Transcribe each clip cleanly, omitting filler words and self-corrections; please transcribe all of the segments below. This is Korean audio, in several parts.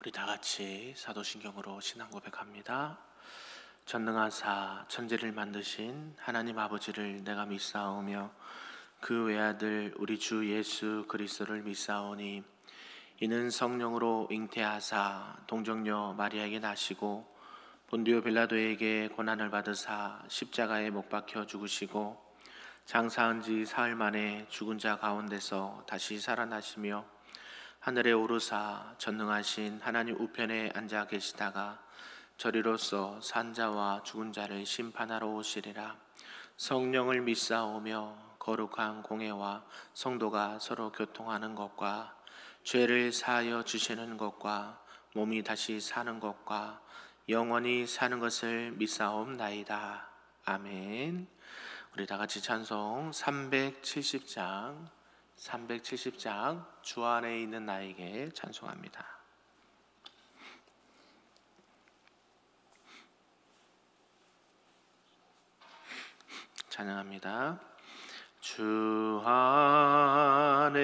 우리 다 같이 사도신경으로 신앙 고백합니다. 전능하사 천지를 만드신 하나님 아버지를 내가 믿사오며 그 외아들 우리 주 예수 그리스도를 믿사오니 이는 성령으로 잉태하사 동정녀 마리아에게 나시고 본디오 빌라도에게 고난을 받으사 십자가에 못 박혀 죽으시고 장사한 지 사흘 만에 죽은 자 가운데서 다시 살아나시며 하늘에 오르사 전능하신 하나님 우편에 앉아 계시다가 저리로서 산자와 죽은 자를 심판하러 오시리라. 성령을 믿사오며 거룩한 공회와 성도가 서로 교통하는 것과 죄를 사하여 주시는 것과 몸이 다시 사는 것과 영원히 사는 것을 믿사옵나이다. 아멘. 우리 다 같이 찬송 370장 주 안에 있는 나에게 찬송합니다. 찬양합니다. 주 안에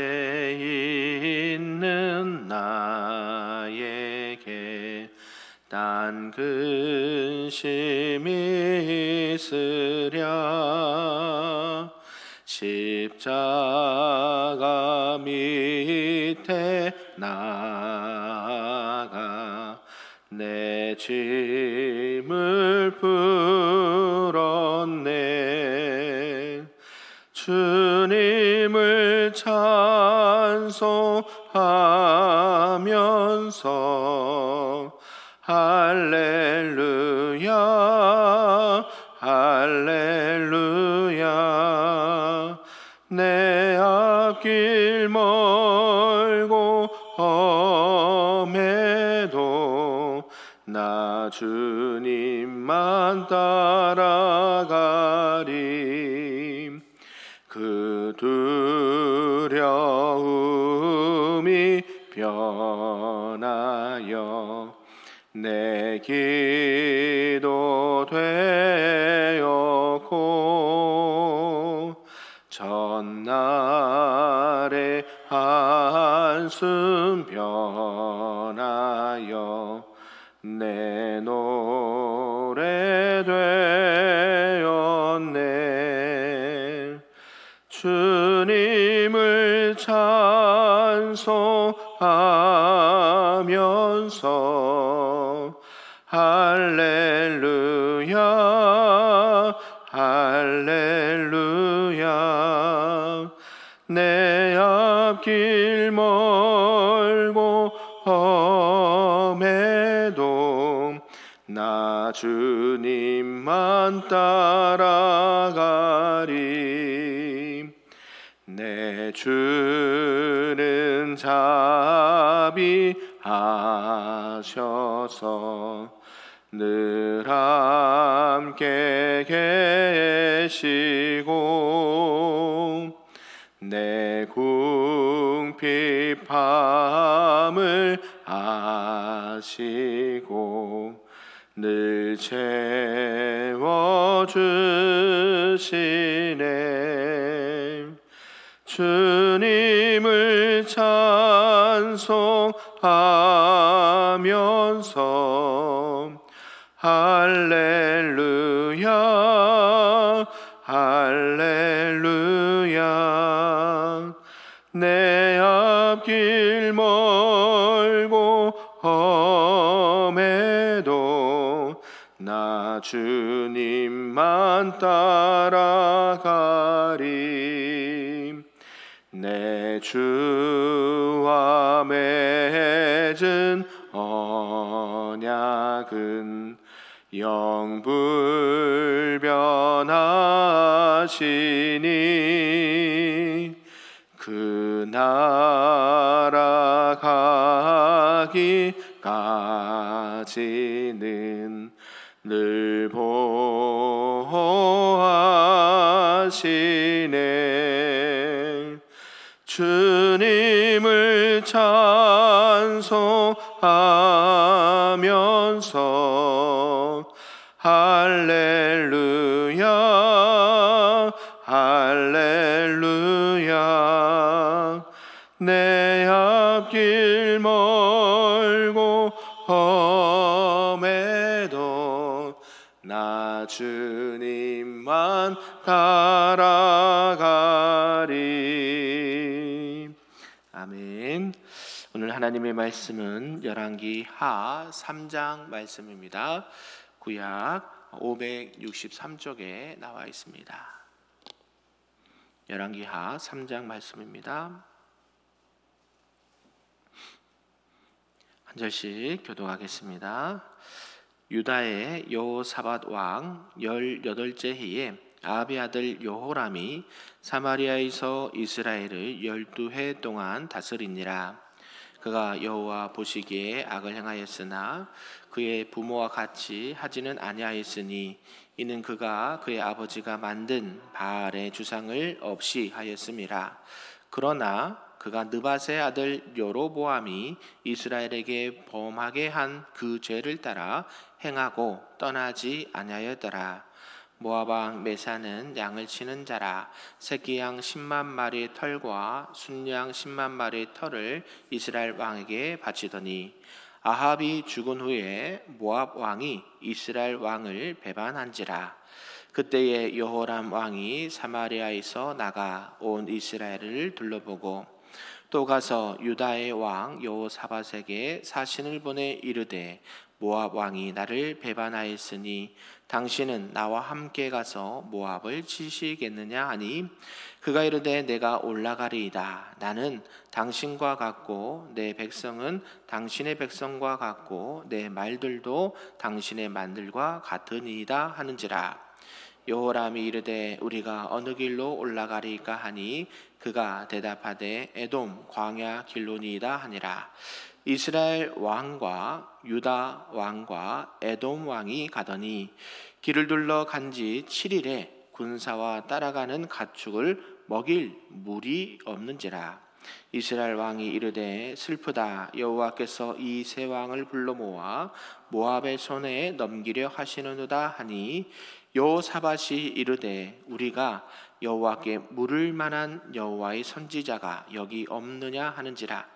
있는 나에게 딴 근심이 있으랴 십자가 밑에 나가 내 짐을 풀었네. 주님을 찬송하면서 할렐루야 할렐루야 내 앞길 멀고 험해도 나 주님만 따라가리. 그 두려움이 변하여 내 기도 되었고 전날의 한숨 변하여 내 노래 되었네. 주님을 찬송하면서 할렐루야 할렐루야 내 앞길 멀고 험해도 나 주님만 따라가리. 내 주는 자비하셔서 늘 함께 계시고 내 궁핍함을 아시고 늘 채워주시네. 주님을 찬송하면서 할렐루야 할렐루야 내 앞길 멀고 험해도 나 주님만 따라가리. 내 주와 맺은 언약은 영불변하시니 그 나라 가기까지는 늘 보호하시네. 주님을 찬송하면서 할렐루야 할렐루야 내 앞길 멀고 험해도 나 주님만 따라가리. 아멘. 오늘 하나님의 말씀은 열왕기 하 3장 말씀입니다. 구약 563쪽에 나와 있습니다. 열왕기 하 3장 말씀입니다. 한 절씩 교독하겠습니다. 유다의 여호사밧 왕 18째 해에 아합의 아들 여호람이 사마리아에서 이스라엘을 12해 동안 다스리니라. 그가 여호와 보시기에 악을 행하였으나 그의 부모와 같이 하지는 아니하였으니 이는 그가 그의 아버지가 만든 바알의 주상을 없이 하였음이라. 그러나 그가 느밧의 아들 여로보암이 이스라엘에게 범하게 한 그 죄를 따라 행하고 떠나지 아니하였더라. 모압 왕 메사는 양을 치는 자라. 새끼 양 10만 마리의 털과 순양 10만 마리의 털을 이스라엘 왕에게 바치더니 아합이 죽은 후에 모압 왕이 이스라엘 왕을 배반한지라. 그때에 여호람 왕이 사마리아에서 나가 온 이스라엘을 둘러보고 또 가서 유다의 왕 여호사밧에게 사신을 보내 이르되 모압 왕이 나를 배반하였으니 당신은 나와 함께 가서 모압을 치시겠느냐 하니 그가 이르되 내가 올라가리이다. 나는 당신과 같고 내 백성은 당신의 백성과 같고 내 말들도 당신의 말들과 같으니이다 하는지라. 여호람이 이르되 우리가 어느 길로 올라가리까 하니 그가 대답하되 에돔 광야 길로니이다 하니라. 이스라엘 왕과 유다 왕과 에돔 왕이 가더니 길을 둘러 간지 7일에 군사와 따라가는 가축을 먹일 물이 없는지라. 이스라엘 왕이 이르되 슬프다. 여호와께서 이 세 왕을 불러 모아 모압의 손에 넘기려 하시느니라 하니 여호사밧이 이르되 우리가 여호와께 물을 만한 여호와의 선지자가 여기 없느냐 하는지라.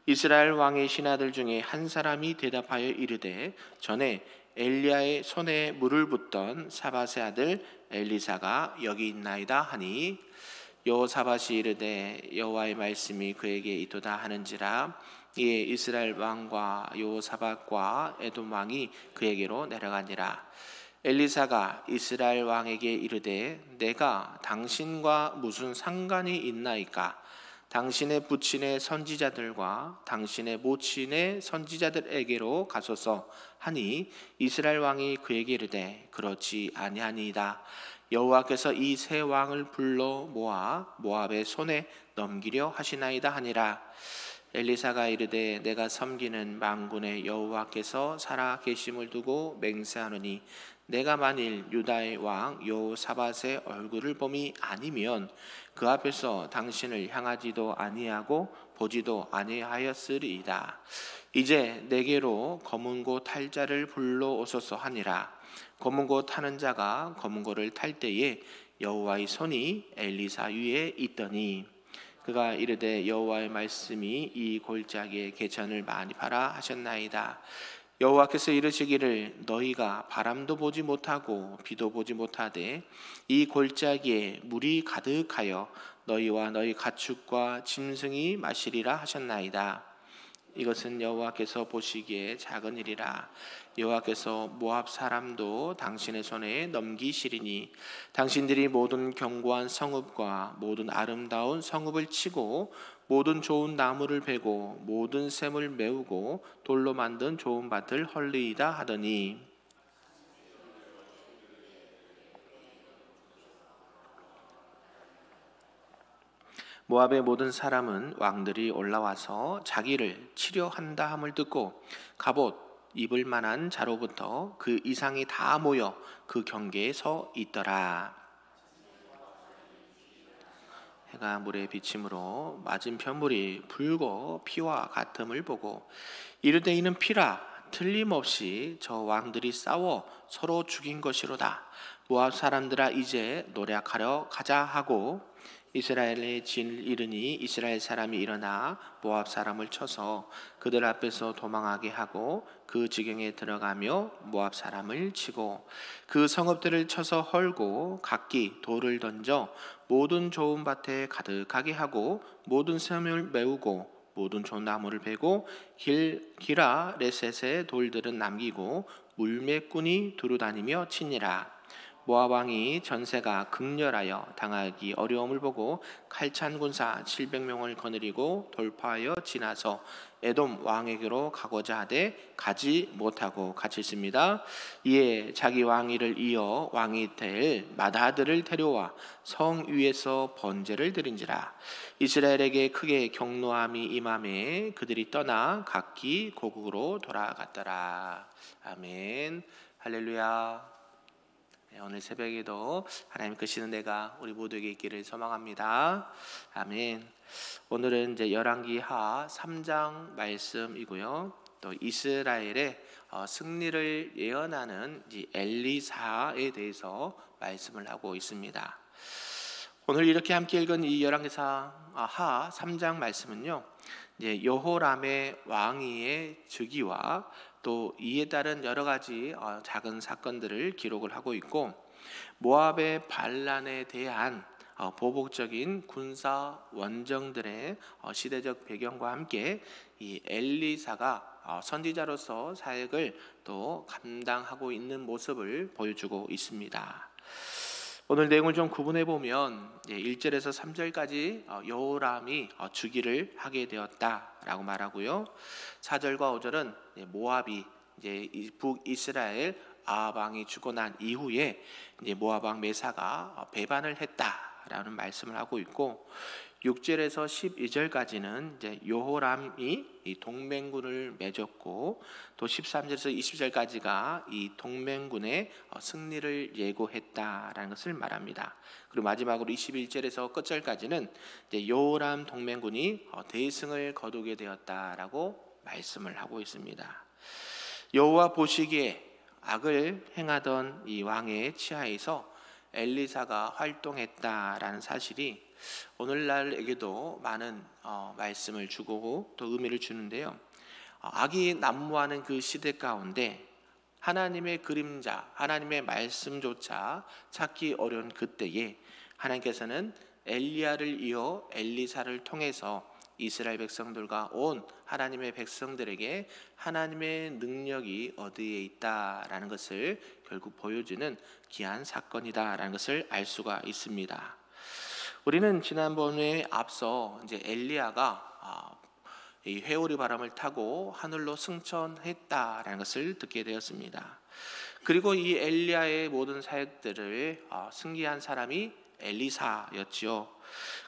이스라엘 왕의 신하들 중에 한 사람이 대답하여 이르되 전에 엘리야의 손에 물을 붓던 사밧의 아들 엘리사가 여기 있나이다 하니 여호사밧이 이르되 여호와의 말씀이 그에게 있도다 하는지라. 이에 이스라엘 왕과 여호사밧과 에돔 왕이 그에게로 내려가니라. 엘리사가 이스라엘 왕에게 이르되 내가 당신과 무슨 상관이 있나이까? 당신의 부친의 선지자들과 당신의 모친의 선지자들에게로 가소서 하니 이스라엘 왕이 그에게 이르되 그렇지 아니하니이다. 여호와께서 이 세 왕을 불러 모아 모압의 손에 넘기려 하시나이다 하니라. 엘리사가 이르되 내가 섬기는 만군의 여호와께서 살아 계심을 두고 맹세하노니 내가 만일 유다의 왕 여호사밧의 얼굴을 봄이 아니면 그 앞에서 당신을 향하지도 아니하고 보지도 아니하였으리이다. 이제 내게로 검은 고 탈 자를 불러오소서 하니라. 검은 고 타는 자가 검은 고를 탈 때에 여호와의 손이 엘리사 위에 있더니 그가 이르되 여호와의 말씀이 이 골짜기에 개천을 많이 파라 하셨나이다. 여호와께서 이르시기를 너희가 바람도 보지 못하고 비도 보지 못하되 이 골짜기에 물이 가득하여 너희와 너희 가축과 짐승이 마시리라 하셨나이다. 이것은 여호와께서 보시기에 작은 일이라. 여호와께서 모압 사람도 당신의 손에 넘기시리니 당신들이 모든 견고한 성읍과 모든 아름다운 성읍을 치고 모든 좋은 나무를 베고 모든 샘을 메우고 돌로 만든 좋은 밭을 헐리이다 하더니 모압의 모든 사람은 왕들이 올라와서 자기를 치려 한다 함을 듣고 갑옷 입을 만한 자로부터 그 이상이 다 모여 그 경계에 서 있더라. 해가 물에 비침으로 맞은편 물이 붉어 피와 같음을 보고 이르되 이는 피라. 틀림없이 저 왕들이 싸워 서로 죽인 것이로다. 모압 사람들아 이제 노략하러 가자 하고 이스라엘의 진을 이르니 이스라엘 사람이 일어나 모압 사람을 쳐서 그들 앞에서 도망하게 하고 그 지경에 들어가며 모압 사람을 치고 그 성읍들을 쳐서 헐고 각기 돌을 던져 모든 좋은 밭에 가득하게 하고 모든 샘을 메우고 모든 좋은 나무를 베고 기라 레셋의 돌들은 남기고 물매꾼이 두루다니며 치니라. 모압 왕이 전세가 극렬하여 당하기 어려움을 보고 칼찬 군사 700명을 거느리고 돌파하여 지나서 에돔 왕에게로 가고자 하되 가지 못하고 갇혔습니다. 이에 자기 왕위를 이어 왕이 될 맏아들을 데려와 성 위에서 번제를 드린지라. 이스라엘에게 크게 경노함이 임하매 그들이 떠나 각기 고국으로 돌아갔더라. 아멘. 할렐루야. 오늘 새벽에도 하나님 끄시는 내가 우리 모두에게 있기를 소망합니다. 아멘. 오늘은 이제 열왕기하 3장 말씀이고요. 또 이스라엘의 승리를 예언하는 엘리사에 대해서 말씀을 하고 있습니다. 오늘 이렇게 함께 읽은 이 열왕기하 3장 말씀은요, 이제 여호람의 왕위의 즉위와 또 이에 따른 여러 가지 작은 사건들을 기록을 하고 있고, 모압의 반란에 대한 보복적인 군사 원정들의 시대적 배경과 함께 이 엘리사가 선지자로서 사역을 또 감당하고 있는 모습을 보여주고 있습니다. 오늘 내용을 좀 구분해 보면 1절에서 3절까지 여호람이 즉위를 하게 되었다라고 말하고요. 4절과 5절은 모압이 이제 북이스라엘 아합 왕이 죽고 난 이후에 이제 모압 왕 메사가 배반을 했다라는 말씀을 하고 있고, 6절에서 12절까지는 이제 여호람이 이 동맹군을 맺었고, 또 13절에서 20절까지가 이 동맹군의 승리를 예고했다라는 것을 말합니다. 그리고 마지막으로 21절에서 끝절까지는 이제 여호람 동맹군이 대승을 거두게 되었다라고 말씀을 하고 있습니다. 여호와 보시기에 악을 행하던 이 왕의 치하에서 엘리사가 활동했다라는 사실이 오늘날에게도 많은 말씀을 주고 또 의미를 주는데요. 악이 난무하는 그 시대 가운데 하나님의 그림자, 하나님의 말씀조차 찾기 어려운 그때에 하나님께서는 엘리야를 이어 엘리사를 통해서 이스라엘 백성들과 온 하나님의 백성들에게 하나님의 능력이 어디에 있다라는 것을 결국 보여주는 귀한 사건이다라는 것을 알 수가 있습니다. 우리는 지난번에 앞서 이제 엘리야가 이 회오리 바람을 타고 하늘로 승천했다라는 것을 듣게 되었습니다. 그리고 이 엘리야의 모든 사역들을 승리한 사람이 엘리사였지요.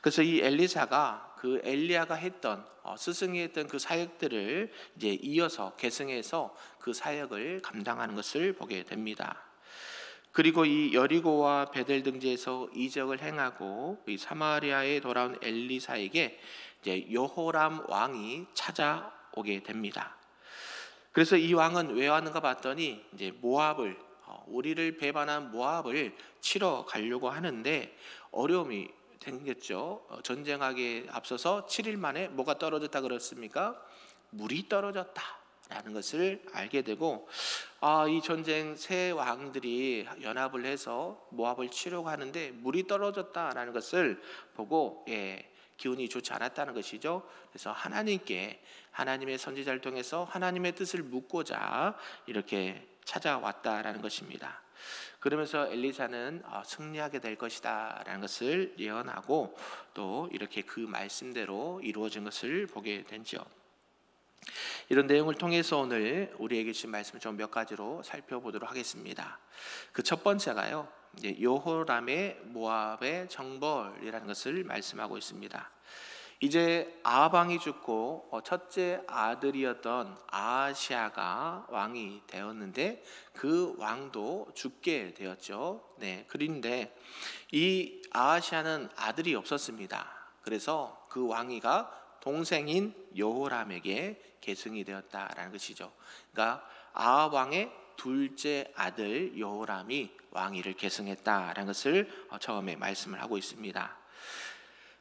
그래서 이 엘리사가 그 엘리야가 했던 스승이 했던 그 사역들을 이제 이어서 계승해서 그 사역을 감당하는 것을 보게 됩니다. 그리고 이 여리고와 베델 등지에서 이적을 행하고 이 사마리아에 돌아온 엘리사에게 이제 여호람 왕이 찾아오게 됩니다. 그래서 이 왕은 왜 왔는가 봤더니 이제 모압을 우리를 배반한 모압을 치러 가려고 하는데 어려움이 생겼죠. 전쟁하기에 앞서서 7일 만에 뭐가 떨어졌다 그랬습니까? 물이 떨어졌다라는 것을 알게 되고, 이 전쟁 세 왕들이 연합을 해서 모압을 치려고 하는데 물이 떨어졌다라는 것을 보고 기운이 좋지 않았다는 것이죠. 그래서 하나님께 하나님의 선지자를 통해서 하나님의 뜻을 묻고자 이렇게 찾아왔다라는 것입니다. 그러면서 엘리사는 승리하게 될 것이다 라는 것을 예언하고 또 이렇게 그 말씀대로 이루어진 것을 보게 되죠. 이런 내용을 통해서 오늘 우리에게 주신 말씀을 좀 몇 가지로 살펴보도록 하겠습니다. 그 첫 번째가요, 여호람의 모압의 정벌이라는 것을 말씀하고 있습니다. 이제 아합 왕이 죽고 첫째 아들이었던 아하시아가 왕이 되었는데 그 왕도 죽게 되었죠. 그런데 이 아하시아는 아들이 없었습니다. 그래서 그 왕위가 동생인 여호람에게 계승이 되었다라는 것이죠. 그러니까 아합 왕의 둘째 아들 여호람이 왕위를 계승했다라는 것을 처음에 말씀을 하고 있습니다.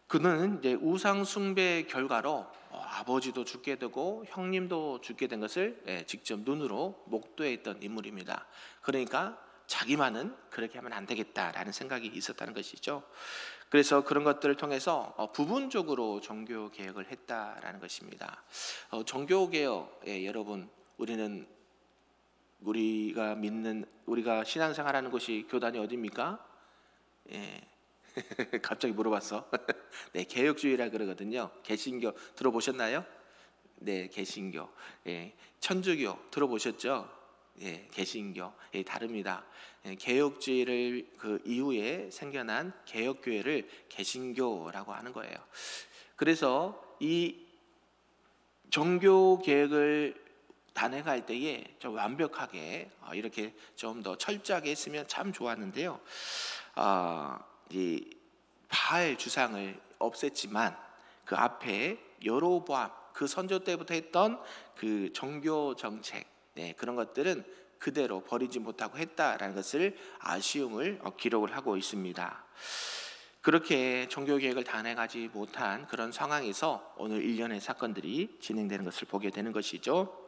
그는 이제 우상 숭배의 결과로 아버지도 죽게 되고 형님도 죽게 된 것을 직접 눈으로 목도해 있던 인물입니다. 그러니까 자기만은 그렇게 하면 안 되겠다라는 생각이 있었다는 것이죠. 그래서 그런 것들을 통해서 부분적으로 종교 개혁을 했다라는 것입니다. 종교 개혁, 여러분, 우리가 신앙생활하는 곳이 교단이 어디입니까? 갑자기 물어봤어. 네, 개혁주의라 그러거든요. 개신교 들어보셨나요? 네, 개신교. 천주교 들어보셨죠? 개신교. 다릅니다. 개혁주의를 그 이후에 생겨난 개혁교회를 개신교라고 하는 거예요. 그래서 이 종교 개혁을 단행할 때에 좀 완벽하게 이렇게 좀 더 철저하게 했으면 참 좋았는데요. 이 바알 주상을 없앴지만 그 앞에 여로보암 그 선조 때부터 했던 그 종교 정책, 그런 것들은 그대로 버리지 못하고 했다라는 것을 아쉬움을 기록을 하고 있습니다. 그렇게 종교 개혁을 단행하지 못한 그런 상황에서 오늘 일련의 사건들이 진행되는 것을 보게 되는 것이죠.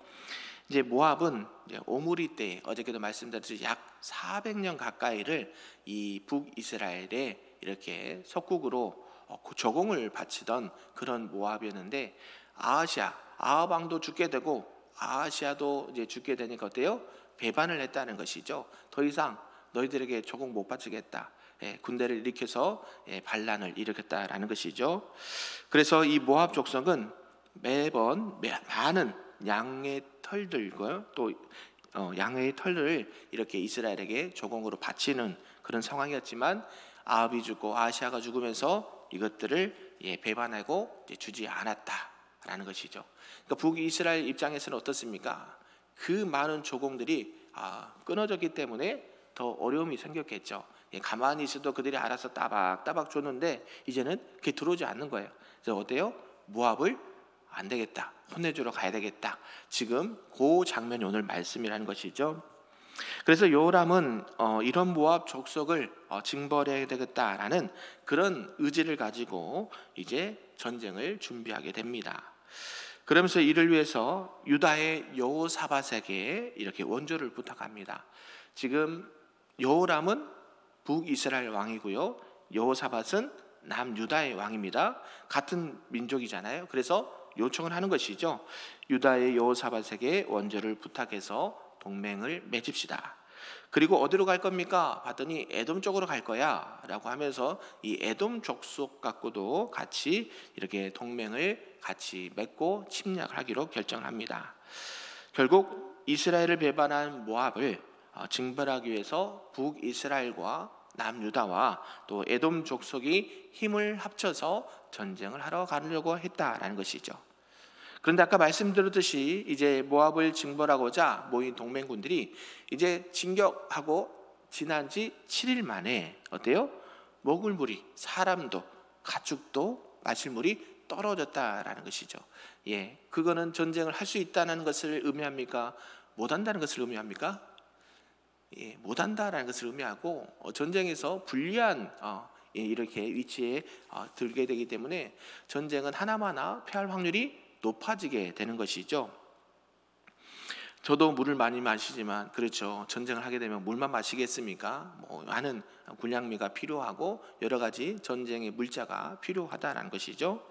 이제 모압은 오므리 때 어저께도 말씀드렸듯이 약 400년 가까이를 이 북이스라엘에 이렇게 속국으로 조공을 바치던 그런 모압이었는데 아합 왕도 죽게 되고 아하시아도 이제 죽게 되니까 어때요? 배반을 했다는 것이죠. 더 이상 너희들에게 조공 못 바치겠다. 군대를 일으켜서 반란을 일으켰다라는 것이죠. 그래서 이 모압 족속은 매번 많은 양의 털들과 또 양의 털을 이렇게 이스라엘에게 조공으로 바치는 그런 상황이었지만 아합이 죽고 아하시아가 죽으면서 이것들을 배반하고 주지 않았다라는 것이죠. 그러니까 북이스라엘 입장에서는 어떻습니까? 그 많은 조공들이 끊어졌기 때문에 더 어려움이 생겼겠죠. 가만히 있어도 그들이 알아서 따박따박 줬는데 이제는 그게 들어오지 않는 거예요. 그래서 어때요? 모압을 안 되겠다, 혼내주러 가야 되겠다. 지금 그 장면이 오늘 말씀이라는 것이죠. 그래서 요람은 이런 모압 족속을 징벌해야 되겠다라는 그런 의지를 가지고 이제 전쟁을 준비하게 됩니다. 그러면서 이를 위해서 유다의 여호사밧에게 이렇게 원조를 부탁합니다. 지금 여호람은 북이스라엘 왕이고요, 여호사밧은 남유다의 왕입니다. 같은 민족이잖아요. 그래서 요청을 하는 것이죠. 유다의 여호사밧에게 원조를 부탁해서 동맹을 맺읍시다. 그리고 어디로 갈 겁니까? 봤더니 에돔 쪽으로 갈 거야 라고 하면서 이 에돔 족속 갖고도 같이 이렇게 동맹을 같이 맺고 침략을 하기로 결정을 합니다. 결국 이스라엘을 배반한 모압을 징벌하기 위해서 북이스라엘과 남유다와 또 에돔 족속이 힘을 합쳐서 전쟁을 하러 가려고 했다라는 것이죠. 그런데 아까 말씀드렸듯이 이제 모압을 징벌하고자 모인 동맹군들이 이제 진격하고 지난 지 7일 만에 어때요? 먹을 물이, 사람도 가축도 마실 물이 떨어졌다라는 것이죠. 그거는 전쟁을 할 수 있다는 것을 의미합니까? 못한다는 것을 의미합니까? 못한다라는 것을 의미하고 전쟁에서 불리한 이렇게 위치에 들게 되기 때문에 전쟁은 하나마나 패할 확률이 높아지게 되는 것이죠. 저도 물을 많이 마시지만 그렇죠. 전쟁을 하게 되면 물만 마시겠습니까? 많은 군량미가 필요하고 여러 가지 전쟁의 물자가 필요하다라는 것이죠.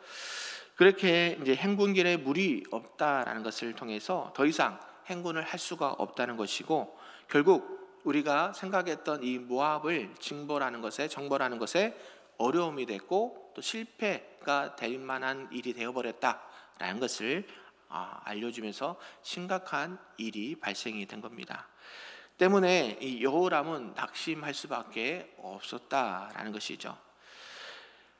그렇게 이제 행군길에 물이 없다라는 것을 통해서 더 이상 행군을 할 수가 없다는 것이고, 결국 우리가 생각했던 이 모압을 정벌하는 것에 어려움이 됐고 또 실패가 될 만한 일이 되어버렸다라는 것을 알려주면서 심각한 일이 발생이 된 겁니다. 때문에 이 여호람은 낙심할 수밖에 없었다라는 것이죠.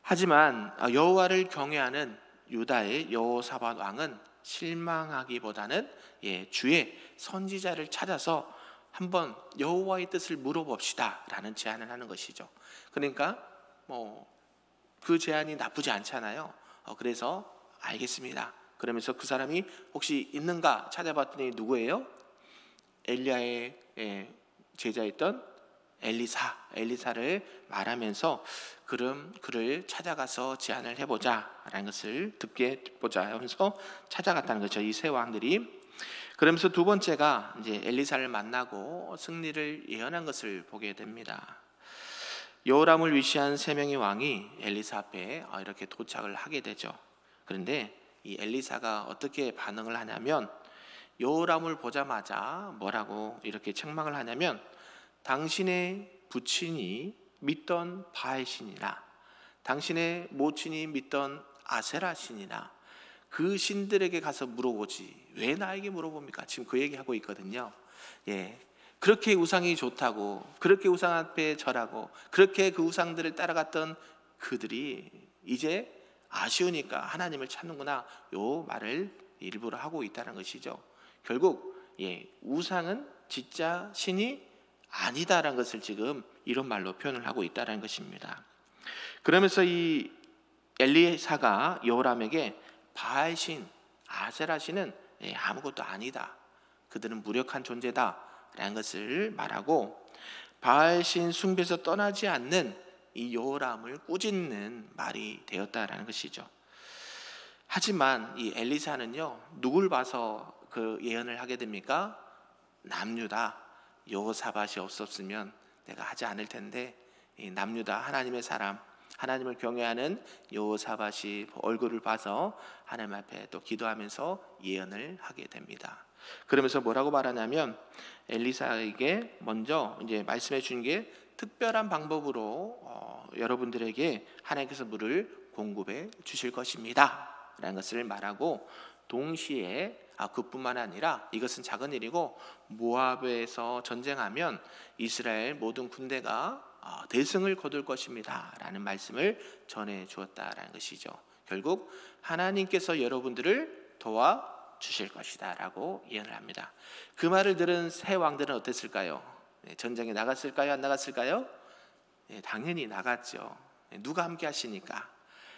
하지만 여호와를 경외하는 유다의 여호사밧 왕은 실망하기보다는 주의 선지자를 찾아서 한번 여호와의 뜻을 물어봅시다라는 제안을 하는 것이죠. 그러니까 그 제안이 나쁘지 않잖아요. 그래서 알겠습니다. 그러면서 그 사람이 혹시 있는가 찾아봤더니 누구예요? 엘리야의 제자였던 엘리사를 말하면서 그럼 그를 찾아가서 제안을 해보자라는 것을 듣게 보자 하면서 찾아갔다는 거죠. 이 세 왕들이. 그러면서 두 번째가 이제 엘리사를 만나고 승리를 예언한 것을 보게 됩니다. 여호람을 위시한 세 명의 왕이 엘리사 앞에 이렇게 도착을 하게 되죠. 그런데 이 엘리사가 어떻게 반응을 하냐면 여호람을 보자마자 뭐라고 이렇게 책망을 하냐면 당신의 부친이 믿던 바알 신이나 당신의 모친이 믿던 아세라 신이나 그 신들에게 가서 물어보지 왜 나에게 물어봅니까? 지금 그 얘기하고 있거든요. 그렇게 우상이 좋다고, 그렇게 우상 앞에 절하고, 그렇게 그 우상들을 따라갔던 그들이 이제 아쉬우니까 하나님을 찾는구나, 요 말을 일부러 하고 있다는 것이죠. 결국 우상은 진짜 신이 아니다라는 것을 지금 이런 말로 표현을 하고 있다는 것입니다. 그러면서 이 엘리사가 여호람에게 바알신, 아세라신은 아무것도 아니다, 그들은 무력한 존재다 라는 것을 말하고 바알신 숭배에서 떠나지 않는 이 여호람을 꾸짖는 말이 되었다라는 것이죠. 하지만 이 엘리사는요, 누굴 봐서 그 예언을 하게 됩니까? 남유다 여호사밧이 없었으면 내가 하지 않을 텐데, 이 남유다 하나님의 사람, 하나님을 경외하는 여호사밧이 얼굴을 봐서 하나님 앞에 또 기도하면서 예언을 하게 됩니다. 그러면서 뭐라고 말하냐면 엘리사에게 먼저 이제 말씀해 준 게 특별한 방법으로 여러분들에게 하나님께서 물을 공급해 주실 것입니다 라는 것을 말하고, 동시에 그뿐만 아니라 이것은 작은 일이고 모압에서 전쟁하면 이스라엘 모든 군대가 대승을 거둘 것입니다 라는 말씀을 전해 주었다라는 것이죠. 결국 하나님께서 여러분들을 도와주실 것이다 라고 예언을 합니다. 그 말을 들은 세 왕들은 어땠을까요? 전쟁에 나갔을까요? 안 나갔을까요? 당연히 나갔죠. 누가 함께 하시니까?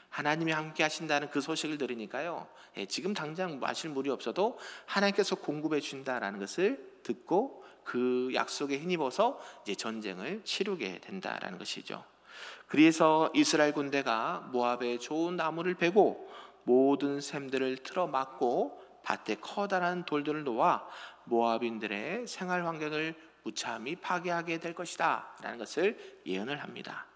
하나님이 함께 하신다는 그 소식을 들으니까요, 지금 당장 마실 물이 없어도 하나님께서 공급해 준다라는 것을 듣고 그 약속에 힘입어서 이제 전쟁을 치르게 된다라는 것이죠. 그래서 이스라엘 군대가 모압의 좋은 나무를 베고 모든 샘들을 틀어막고 밭에 커다란 돌들을 놓아 모압인들의 생활 환경을 무참히 파괴하게 될 것이다 라는 것을 예언을 합니다.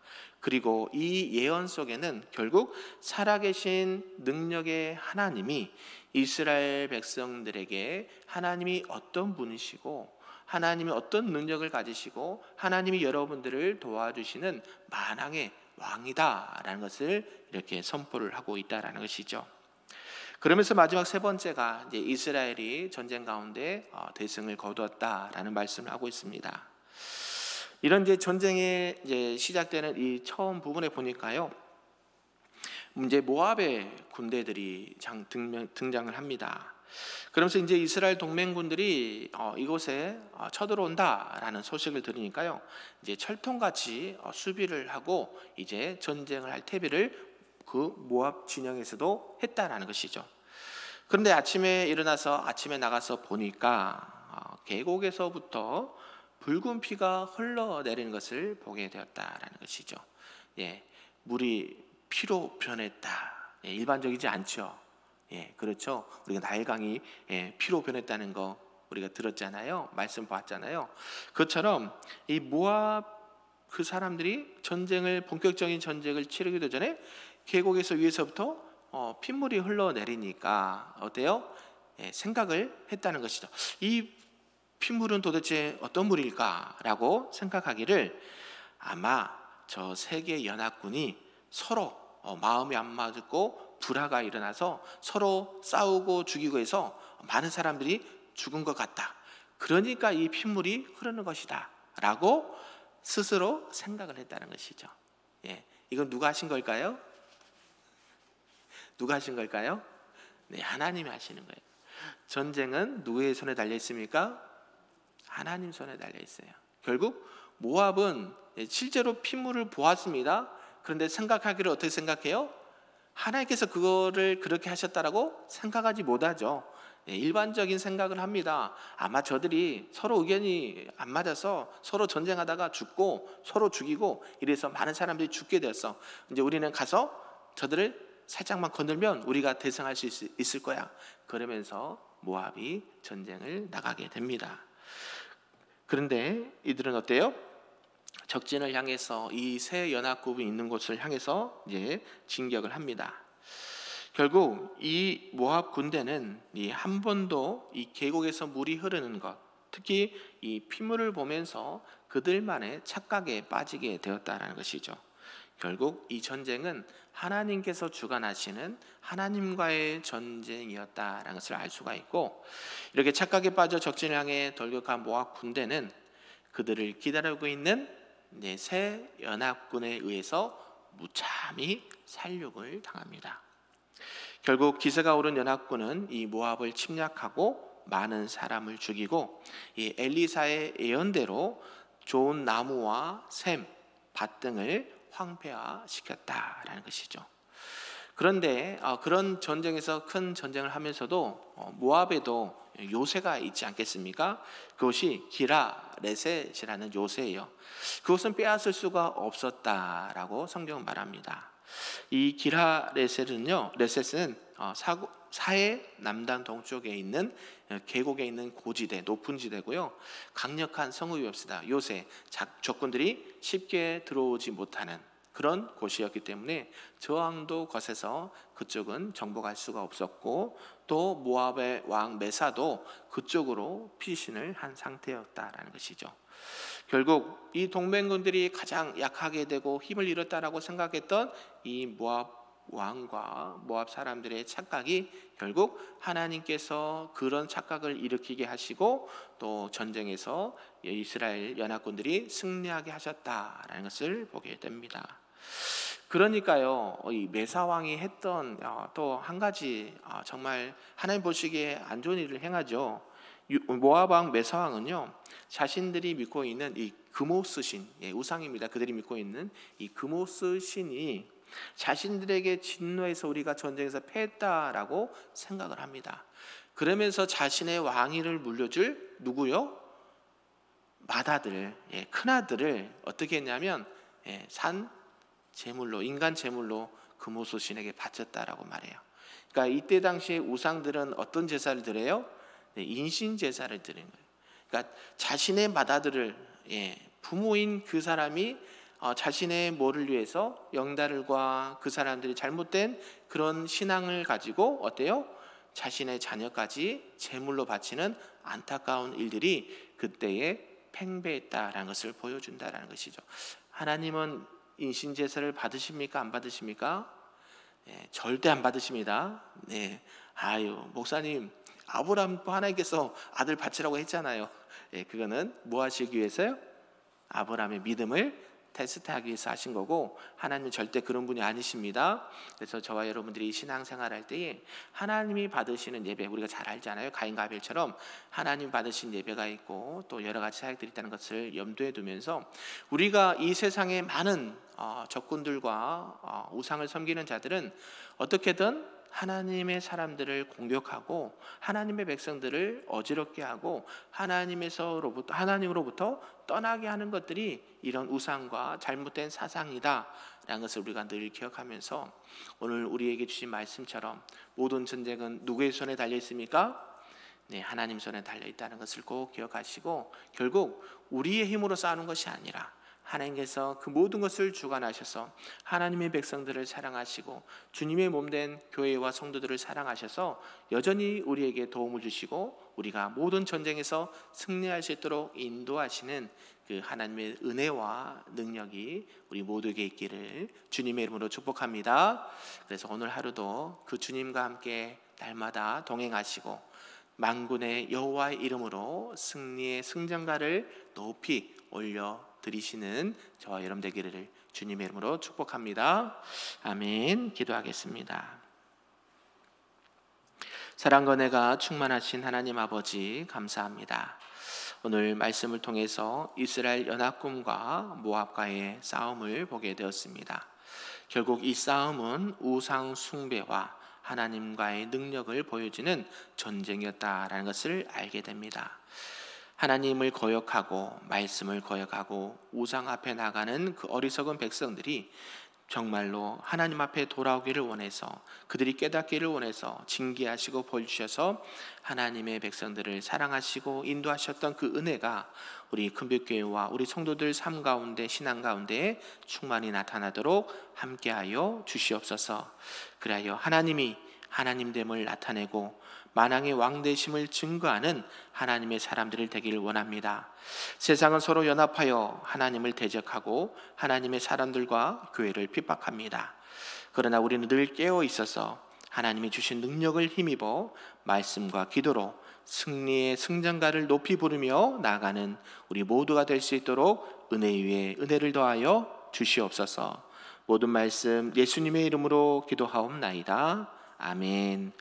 그리고 이 예언 속에는 결국 살아계신 능력의 하나님이 이스라엘 백성들에게 하나님이 어떤 분이시고 하나님이 어떤 능력을 가지시고 하나님이 여러분들을 도와주시는 만왕의 왕이다라는 것을 이렇게 선포를 하고 있다라는 것이죠. 그러면서 마지막 세 번째가 이제 이스라엘이 전쟁 가운데 대승을 거두었다라는 말씀을 하고 있습니다. 이런 이제 전쟁이 이제 시작되는 이 처음 부분에 보니까요, 이제 모압의 군대들이 등장을 합니다. 그러면서 이제 이스라엘 동맹군들이 이곳에 쳐들어온다라는 소식을 들으니까요, 이제 철통같이 수비를 하고 이제 전쟁을 할 태비를 그 모압 진영에서도 했다라는 것이죠. 그런데 아침에 일어나서 아침에 나가서 보니까 계곡에서부터 붉은 피가 흘러내리는 것을 보게 되었다라는 것이죠. 물이 피로 변했다. 일반적이지 않죠. 그렇죠. 우리가 나일강이 피로 변했다는 거 우리가 들었잖아요. 말씀 봤잖아요. 그것처럼 이 모압 그 사람들이 본격적인 전쟁을 치르기도 전에 계곡에서 위에서부터 핏물이 흘러내리니까 어때요? 생각을 했다는 것이죠. 이 핏물은 도대체 어떤 물일까라고 생각하기를, 아마 저 세계 연합군이 서로 마음이 안 맞고 불화가 일어나서 서로 싸우고 죽이고 해서 많은 사람들이 죽은 것 같다. 그러니까 이 핏물이 흐르는 것이다 라고 스스로 생각을 했다는 것이죠. 이건 누가 하신 걸까요? 누가 하신 걸까요? 하나님이 하시는 거예요. 전쟁은 누구의 손에 달려 있습니까? 하나님 손에 달려 있어요. 결국 모압은 실제로 핏물을 보았습니다. 그런데 생각하기를 어떻게 생각해요? 하나님께서 그거를 그렇게 하셨다라고 생각하지 못하죠. 일반적인 생각을 합니다. 아마 저들이 서로 의견이 안 맞아서 서로 전쟁하다가 죽고 서로 죽이고 이래서 많은 사람들이 죽게 되었어. 이제 우리는 가서 저들을 살짝만 건들면 우리가 대성할 수 있을 거야. 그러면서 모압이 전쟁을 나가게 됩니다. 그런데 이들은 어때요? 적진을 향해서 이 세 연합군이 있는 곳을 향해서 이제 진격을 합니다. 결국 이 모압 군대는 한 번도 이 계곡에서 물이 흐르는 것, 특히 이 피물을 보면서 그들만의 착각에 빠지게 되었다라는 것이죠. 결국 이 전쟁은 하나님께서 주관하시는 하나님과의 전쟁이었다라는 것을 알 수가 있고, 이렇게 착각에 빠져 적진을 향해 돌격한 모압 군대는 그들을 기다리고 있는 새 연합군에 의해서 무참히 살육을 당합니다. 결국 기세가 오른 연합군은 이 모압을 침략하고 많은 사람을 죽이고, 이 엘리사의 예언대로 좋은 나무와 샘, 밭 등을 황폐화시켰다라는 것이죠. 그런데 그런 전쟁에서 큰 전쟁을 하면서도 모압에도 요새가 있지 않겠습니까? 그것이 기라레셋이라는 요새예요. 그것은 빼앗을 수가 없었다라고 성경은 말합니다. 이 기라레셋은요, 레셋은 사해 남단 동쪽에 있는 계곡에 있는 고지대, 높은 지대고요. 강력한 성읍이었습니다. 요새 적군들이 쉽게 들어오지 못하는 그런 곳이었기 때문에 저항도 거세서 그쪽은 정복할 수가 없었고, 또 모압의 왕 메사도 그쪽으로 피신을 한 상태였다라는 것이죠. 결국 이 동맹군들이 가장 약하게 되고 힘을 잃었다라고 생각했던 이 모압 왕과 모압 사람들의 착각이 결국 하나님께서 그런 착각을 일으키게 하시고, 또 전쟁에서 이스라엘 연합군들이 승리하게 하셨다라는 것을 보게 됩니다. 그러니까요, 이 메사왕이 했던 또 한 가지 정말 하나님 보시기에 안 좋은 일을 행하죠. 모압 왕 메사왕은요, 자신들이 믿고 있는 이 그모스 신, 우상입니다. 그들이 믿고 있는 이 그모스 신이 자신들에게 진노해서 우리가 전쟁에서 패했다라고 생각을 합니다. 그러면서 자신의 왕위를 물려줄 누구요? 맏아들, 큰아들을 어떻게 했냐면 산 제물로, 인간 제물로 그모스 신에게 바쳤다라고 말해요. 그러니까 이때 당시에 우상들은 어떤 제사를 드려요? 인신 제사를 드리는 거예요. 그러니까 자신의 맏아들을, 부모인 그 사람이 자신의 뭐를 위해서 영달과 그 사람들이 잘못된 그런 신앙을 가지고 어때요? 자신의 자녀까지 제물로 바치는 안타까운 일들이 그때에 팽배했다라는 것을 보여준다라는 것이죠. 하나님은 인신제사를 받으십니까? 안 받으십니까? 절대 안 받으십니다. 목사님, 아브라함도 하나님께서 아들 바치라고 했잖아요. 그거는 뭐 하시기 위해서요? 아브라함의 믿음을 테스트하기 위해서 하신 거고, 하나님은 절대 그런 분이 아니십니다. 그래서 저와 여러분들이 신앙생활할 때에 하나님이 받으시는 예배, 우리가 잘 알잖아요. 가인과 아벨처럼 하나님 받으신 예배가 있고 또 여러 가지 사역들이 있다는 것을 염두에 두면서, 우리가 이 세상의 많은 적군들과 우상을 섬기는 자들은 어떻게든 하나님의 사람들을 공격하고 하나님의 백성들을 어지럽게 하고 하나님으로부터 떠나게 하는 것들이 이런 우상과 잘못된 사상이다 라는 것을 우리가 늘 기억하면서, 오늘 우리에게 주신 말씀처럼 모든 전쟁은 누구의 손에 달려 있습니까? 하나님 손에 달려 있다는 것을 꼭 기억하시고, 결국 우리의 힘으로 싸우는 것이 아니라 하나님께서 그 모든 것을 주관하셔서 하나님의 백성들을 사랑하시고 주님의 몸된 교회와 성도들을 사랑하셔서 여전히 우리에게 도움을 주시고 우리가 모든 전쟁에서 승리할 수 있도록 인도하시는 그 하나님의 은혜와 능력이 우리 모두에게 있기를 주님의 이름으로 축복합니다. 그래서 오늘 하루도 그 주님과 함께 날마다 동행하시고 만군의 여호와의 이름으로 승리의 승전가를 높이 올려 드리시는 저와 여러분 되기를 주님의 이름으로 축복합니다. 아멘. 기도하겠습니다. 사랑과 은혜가 충만하신 하나님 아버지, 감사합니다. 오늘 말씀을 통해서 이스라엘 연합군과 모압과의 싸움을 보게 되었습니다. 결국 이 싸움은 우상 숭배와 하나님과의 능력을 보여주는 전쟁이었다라는 것을 알게 됩니다. 하나님을 거역하고 말씀을 거역하고 우상 앞에 나가는 그 어리석은 백성들이 정말로 하나님 앞에 돌아오기를 원해서, 그들이 깨닫기를 원해서 징계하시고 벌 주셔서 하나님의 백성들을 사랑하시고 인도하셨던 그 은혜가 우리 큰빛교회와 우리 성도들 삶 가운데, 신앙 가운데 충만히 나타나도록 함께하여 주시옵소서. 그리하여 하나님이 하나님됨을 나타내고 만왕의 왕되심을 증거하는 하나님의 사람들을 되기를 원합니다. 세상은 서로 연합하여 하나님을 대적하고 하나님의 사람들과 교회를 핍박합니다. 그러나 우리는 늘 깨어 있어서 하나님이 주신 능력을 힘입어 말씀과 기도로 승리의 승전가를 높이 부르며 나아가는 우리 모두가 될 수 있도록 은혜 위에 은혜를 더하여 주시옵소서. 모든 말씀 예수님의 이름으로 기도하옵나이다. 아멘.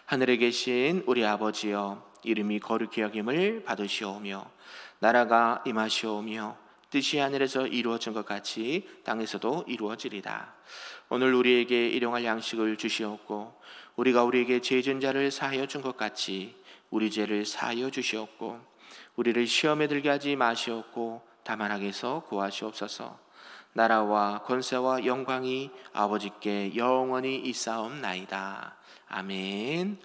하늘에 계신 우리 아버지여, 이름이 거룩히 여김을 받으시오며 나라가 임하시오며 뜻이 하늘에서 이루어진 것 같이 땅에서도 이루어지리다. 오늘 우리에게 일용할 양식을 주시옵고 우리가 우리에게 죄 지은 자를 사하여 준 것 같이 우리 죄를 사하여 주시옵고 우리를 시험에 들게 하지 마시옵고 다만 악에서 구하시옵소서. 나라와 권세와 영광이 아버지께 영원히 있사옵나이다. 아멘.